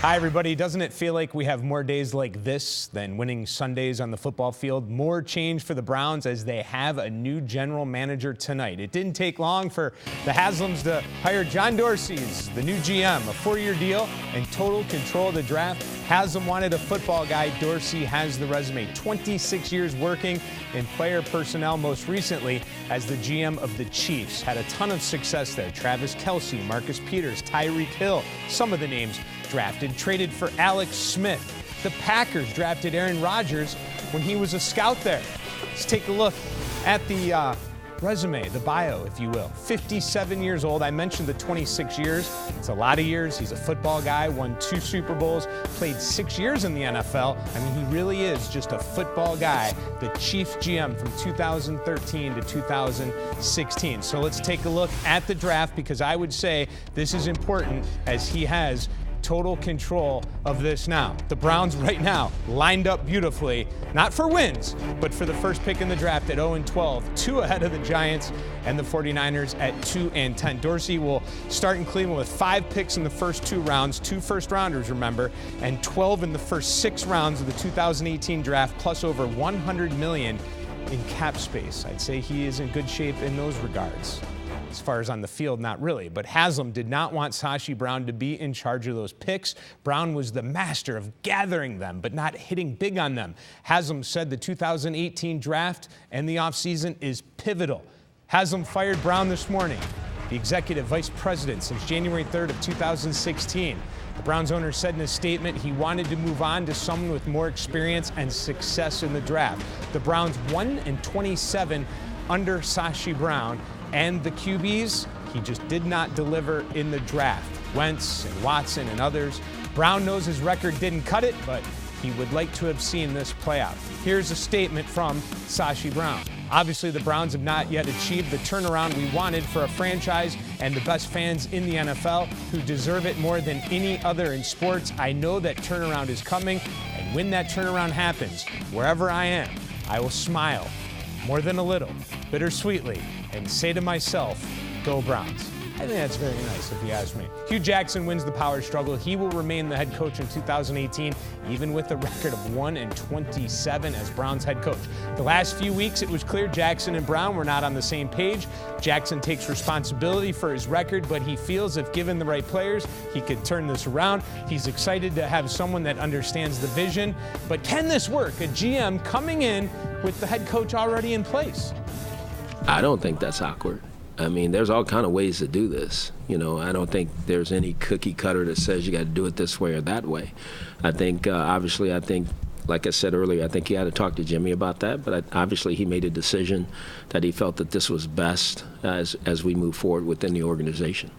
Hi, everybody. Doesn't it feel like we have more days like this than winning Sundays on the football field? More change for the Browns as they have a new general manager tonight. It didn't take long for the Haslams to hire John Dorsey as the new GM, a 4-year deal and total control of the draft. Haslam wanted a football guy. Dorsey has the resume. 26 years working in player personnel, most recently as the GM of the Chiefs. Had a ton of success there. Travis Kelce, Marcus Peters, Tyreek Hill, some of the names drafted. Traded for Alex Smith. The Packers drafted Aaron Rodgers when he was a scout there. Let's take a look at the resume, the bio, if you will. 57 years old. I mentioned the 26 years. It's a lot of years. He's a football guy, won 2 Super Bowls, played 6 years in the NFL. I mean, he really is just a football guy, the Chiefs GM from 2013 to 2016. So let's take a look at the draft, because I would say this is important as he has total control of this now. The Browns right now lined up beautifully, not for wins, but for the first pick in the draft at 0-12, 2 ahead of the Giants and the 49ers at 2-10. Dorsey will start in Cleveland with 5 picks in the first 2 rounds, 2 first-rounders, remember, and 12 in the first 6 rounds of the 2018 draft, plus over $100 million in cap space. I'd say he is in good shape in those regards. As far as on the field, not really. But Haslam did not want SASHI Brown to be in charge of those picks. Brown was the master of gathering them, but not hitting big on them. Haslam said the 2018 draft and the offseason is pivotal. Haslam fired Brown this morning, the executive vice president since January 3rd of 2016. The Browns owner said in a statement he wanted to move on to someone with more experience and success in the draft. The Browns 1-27 under SASHI Brown. And the QBs, he just did not deliver in the draft. Wentz and Watson and others. Brown knows his record didn't cut it, but he would like to have seen this play out. Here's a statement from SASHI Brown. Obviously, the Browns have not yet achieved the turnaround we wanted for a franchise and the best fans in the NFL who deserve it more than any other in sports. I know that turnaround is coming, and when that turnaround happens, wherever I am, I will smile more than a little, bittersweetly, and say to myself, go Browns. I think that's very nice if you ask me. Hugh Jackson wins the power struggle. He will remain the head coach in 2018, even with a record of 1-27 as Browns head coach. The last few weeks, it was clear Jackson and Brown were not on the same page. Jackson takes responsibility for his record, but he feels if given the right players, he could turn this around. He's excited to have someone that understands the vision. But can this work? A GM coming in with the head coach already in place? I don't think that's awkward. I mean, there's all kind of ways to do this. You know, I don't think there's any cookie cutter that says you got to do it this way or that way. I think, obviously, like I said earlier, I think he had to talk to Jimmy about that, but obviously he made a decision that he felt that this was best as we move forward within the organization.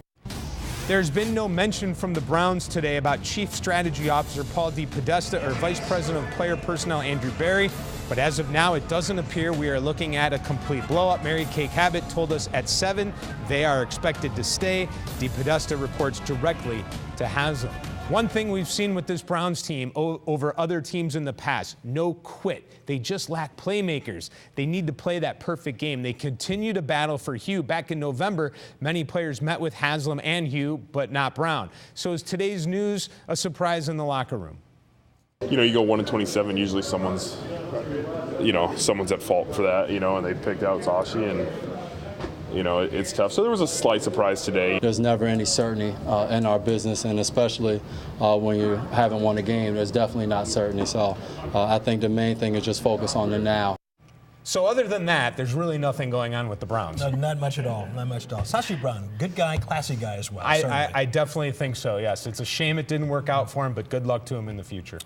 There's been no mention from the Browns today about Chief Strategy Officer Paul DePodesta or Vice President of Player Personnel Andrew Berry, but as of now, it doesn't appear we are looking at a complete blow-up. Mary Kay Cabot told us at 7 they are expected to stay. DePodesta reports directly to Haslam. One thing we've seen with this Browns team over other teams in the past, no quit. They just lack playmakers. They need to play that perfect game. They continue to battle for Hugh. Back in November, many players met with Haslam and Hugh, but not Brown. So is today's news a surprise in the locker room? You know, you go 1-27, usually someone's at fault for that, and they picked out SASHI, and it's tough. So there was a slight surprise today. There's never any certainty in our business, and especially when you haven't won a game, there's definitely not certainty. So I think the main thing is just focus on the now. So other than that, there's really nothing going on with the Browns. No, not much at all. Not much at all. SASHI Brown, good guy, classy guy as well. I definitely think so, yes. It's a shame it didn't work out for him, but good luck to him in the future.